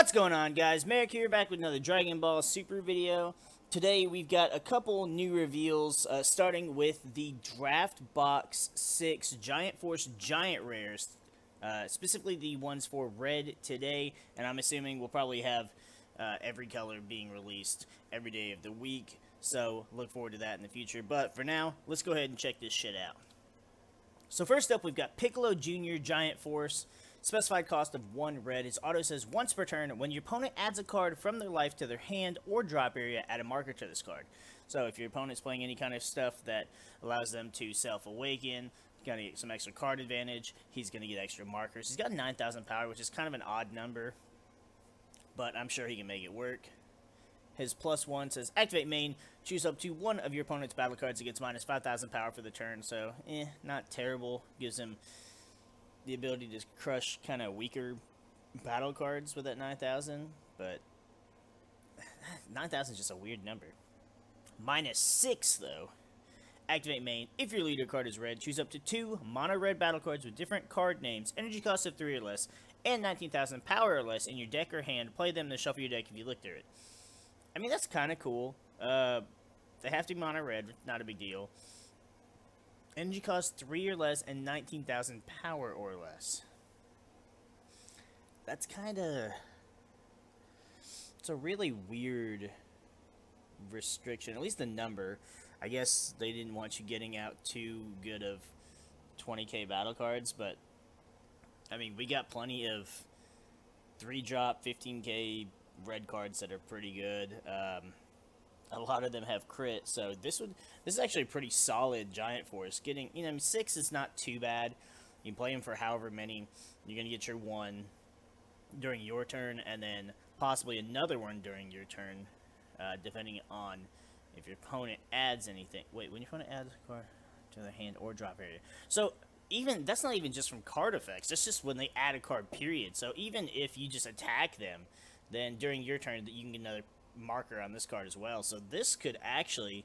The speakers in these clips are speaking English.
What's going on, guys? MariK here, back with another Dragon Ball Super video. Today we've got a couple new reveals, starting with the Draft Box 6 Giant Force Giant Rares, specifically the ones for red today, and I'm assuming we'll probably have every color being released every day of the week, so look forward to that in the future. But for now, let's go ahead and check this shit out. So first up, we've got Piccolo Jr. Giant Force. Specified cost of 1 red. His auto says once per turn, when your opponent adds a card from their life to their hand or drop area, add a marker to this card. So if your opponent's playing any kind of stuff that allows them to self-awaken, he's going to get some extra card advantage, he's going to get extra markers. He's got 9,000 power, which is kind of an odd number, but I'm sure he can make it work. His +1 says activate main, choose up to one of your opponent's battle cards. It gets minus 5,000 power for the turn, so not terrible. Gives him the ability to crush kind of weaker battle cards with that 9,000, but 9,000 is just a weird number. -6 though. Activate main. If your leader card is red, choose up to 2 mono red battle cards with different card names, energy cost of 3 or less, and 19,000 power or less in your deck or hand. Play them to shuffle your deck if you look through it. I mean, that's kind of cool. They have to be mono red, not a big deal. Energy cost 3 or less and 19,000 power or less. That's kind of... It's a really weird restriction. At least the number. I guess they didn't want you getting out too good of 20k battle cards, but... I mean, we got plenty of 3-drop, 15k red cards that are pretty good. A lot of them have crit, so this is actually a pretty solid Giant Force. Getting, 6 is not too bad. You can play him for however many. You're going to get your 1 during your turn, and then possibly another one during your turn, depending on if your opponent adds anything. Wait, when your opponent adds a card to their hand or drop area. So, that's not even just from card effects. That's just when they add a card, period. So, even if you just attack them, then during your turn, you can get another marker on this card as well. So this could actually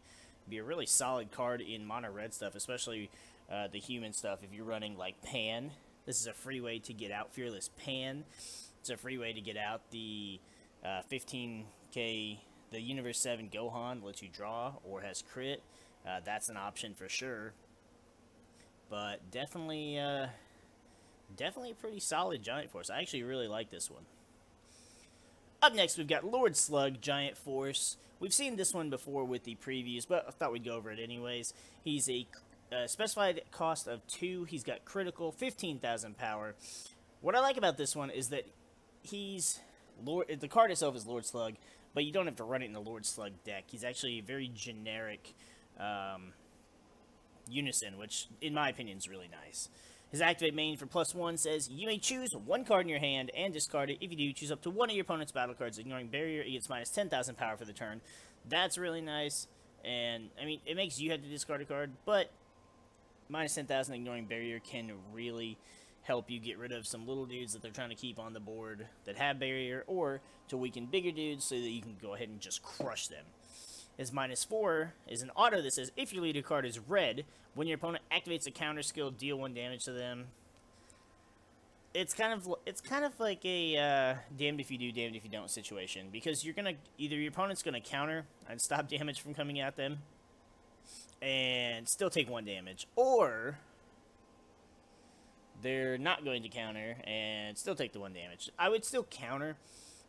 be a really solid card in mono red stuff, especially the human stuff. If you're running like Pan, this is a free way to get out Fearless Pan. It's a free way to get out the 15k, the Universe 7 Gohan, lets you draw or has crit. That's an option for sure, but definitely a pretty solid Giant Force. I actually really like this one. Up next, we've got Lord Slug, Giant Force. We've seen this one before with the previews, but I thought we'd go over it anyways. He's a specified cost of 2. He's got critical, 15,000 power. What I like about this one is that he's the card itself is Lord Slug, but you don't have to run it in the Lord Slug deck. He's actually a very generic unison, which, in my opinion, is really nice. His activate main for +1 says, you may choose 1 card in your hand and discard it. If you do, choose up to one of your opponent's battle cards, ignoring barrier. It gets minus 10,000 power for the turn. That's really nice, and, I mean, it makes you have to discard a card, but minus 10,000 ignoring barrier can really help you get rid of some little dudes that they're trying to keep on the board that have barrier, or to weaken bigger dudes so that you can go ahead and just crush them. His -4 is an auto that says, if your leader card is red, when your opponent activates a counter skill, deal 1 damage to them. It's kind of like a damned if you do, damned if you don't situation, because either your opponent's gonna counter and stop damage from coming at them, and still take 1 damage, or they're not going to counter and still take the 1 damage. I would still counter,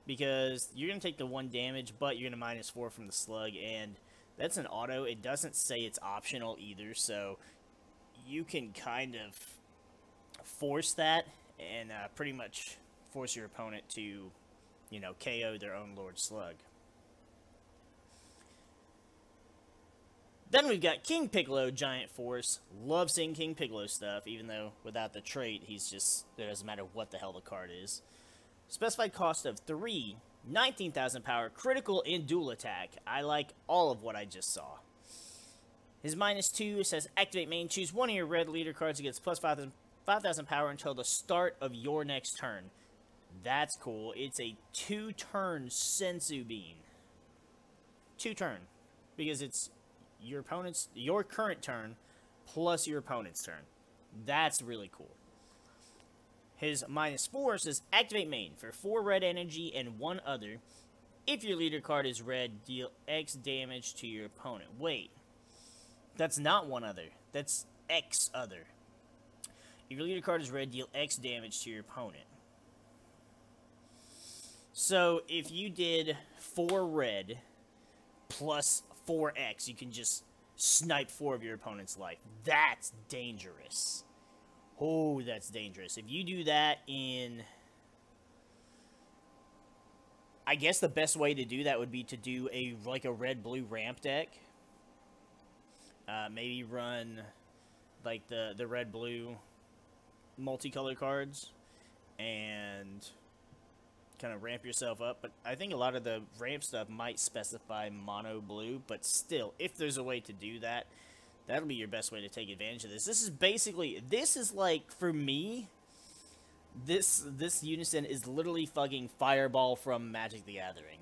because you're going to take the 1 damage, but you're going to -4 from the Slug, and that's an auto. It doesn't say it's optional either, so you can kind of force that and pretty much force your opponent to, KO their own Lord Slug. Then we've got King Piccolo, Giant Force. Love seeing King Piccolo stuff, even though without the trait, it doesn't matter what the hell the card is. Specified cost of 3, 19,000 power, critical and dual attack. I like all of what I just saw. His -2 says activate main, choose one of your red leader cards, it gets plus 5,000 power until the start of your next turn. That's cool. It's a 2-turn Sensu Bean. 2-turn. Because it's your current turn plus your opponent's turn. That's really cool. His -4 says, activate main for 4 red energy and 1 other. If your leader card is red, deal X damage to your opponent. Wait. That's not 1 other. That's X other. If your leader card is red, deal X damage to your opponent. So, if you did 4 red plus 4X, you can just snipe 4 of your opponent's life. That's dangerous. Oh, that's dangerous. If you do that in... I guess the best way to do that would be to do a red-blue ramp deck. Maybe run like the red-blue multicolor cards and kind of ramp yourself up. But I think a lot of the ramp stuff might specify mono blue, but still, if there's a way to do that, that'll be your best way to take advantage of this. This is basically, this is like, for me, this unison is literally fucking Fireball from Magic the Gathering.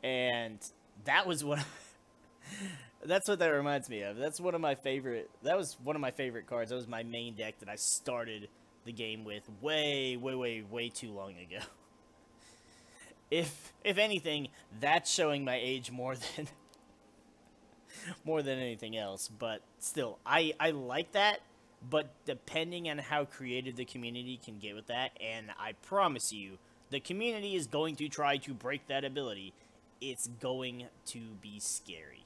And that was what... that's what that reminds me of. That's one of my favorite... That was one of my favorite cards. That was my main deck that I started the game with way too long ago. If anything, that's showing my age more than... more than anything else. But still, I like that. But depending on how creative the community can get with that, and I promise you, the community is going to try to break that ability. It's going to be scary.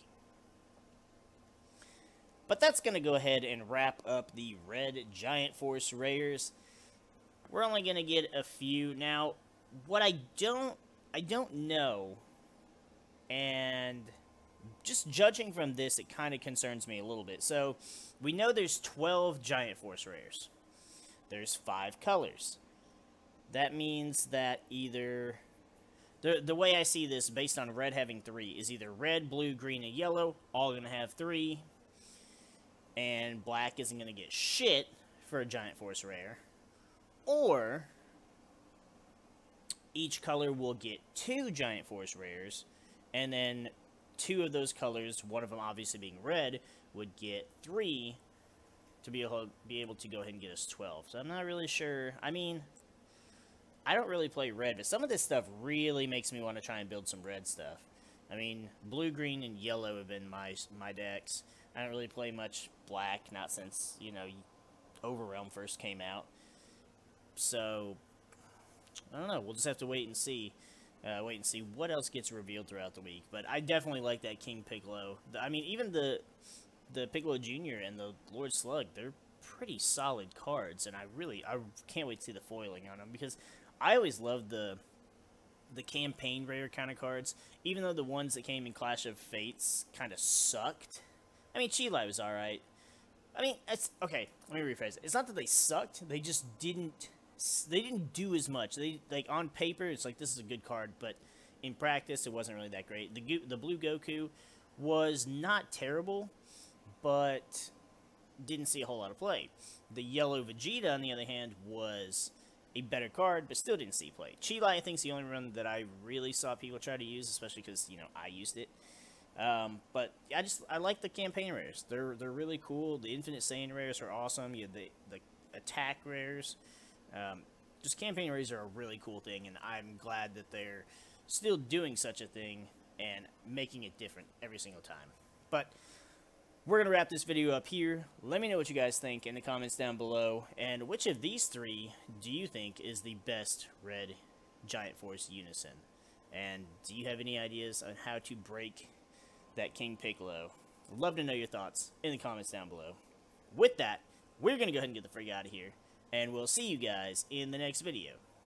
But that's going to go ahead and wrap up the Red Giant Force Rares. We're only going to get a few. Now, what I don't know, and just judging from this, it kind of concerns me a little bit. So, we know there's 12 Giant Force Rares. There's 5 colors. That means that either... The way I see this, based on red having 3, is either red, blue, green, and yellow, all going to have 3. And black isn't going to get shit for a Giant Force Rare. Or each color will get 2 Giant Force Rares, and then 2 of those colors, one of them obviously being red, would get 3 to be able to go ahead and get us 12. So I'm not really sure. I mean, I don't really play red, but some of this stuff really makes me want to try and build some red stuff. I mean, blue, green, and yellow have been my decks. I don't really play much black, not since, you know, Overrealm first came out. So, I don't know. We'll just have to wait and see. Wait and see what else gets revealed throughout the week. But I definitely like that King Piccolo. I mean, even the Piccolo Jr. and the Lord Slug, they're pretty solid cards. And I can't wait to see the foiling on them. Because I always loved the campaign rare kind of cards. Even though the ones that came in Clash of Fates kind of sucked. I mean, Chi-Lai was alright. I mean, it's... Okay, let me rephrase it. It's not that they sucked. They just didn't... They didn't do as much. They, like, on paper, it's like, this is a good card, but in practice, it wasn't really that great. The blue Goku was not terrible, but didn't see a whole lot of play. The yellow Vegeta, on the other hand, was a better card, but still didn't see play. Chi-Lai, I think, is the only one that I really saw people try to use, especially because, you know, I used it. But I like the campaign rares. They're really cool. The Infinite Saiyan rares are awesome. You have the attack rares. Just campaign rares are a really cool thing, and I'm glad that they're still doing such a thing and making it different every single time. But we're going to wrap this video up here. Let me know what you guys think in the comments down below, and which of these 3 do you think is the best Red Giant Force Unison? And do you have any ideas on how to break that King Piccolo? Love to know your thoughts in the comments down below. With that, we're going to go ahead and get the freak out of here. And we'll see you guys in the next video.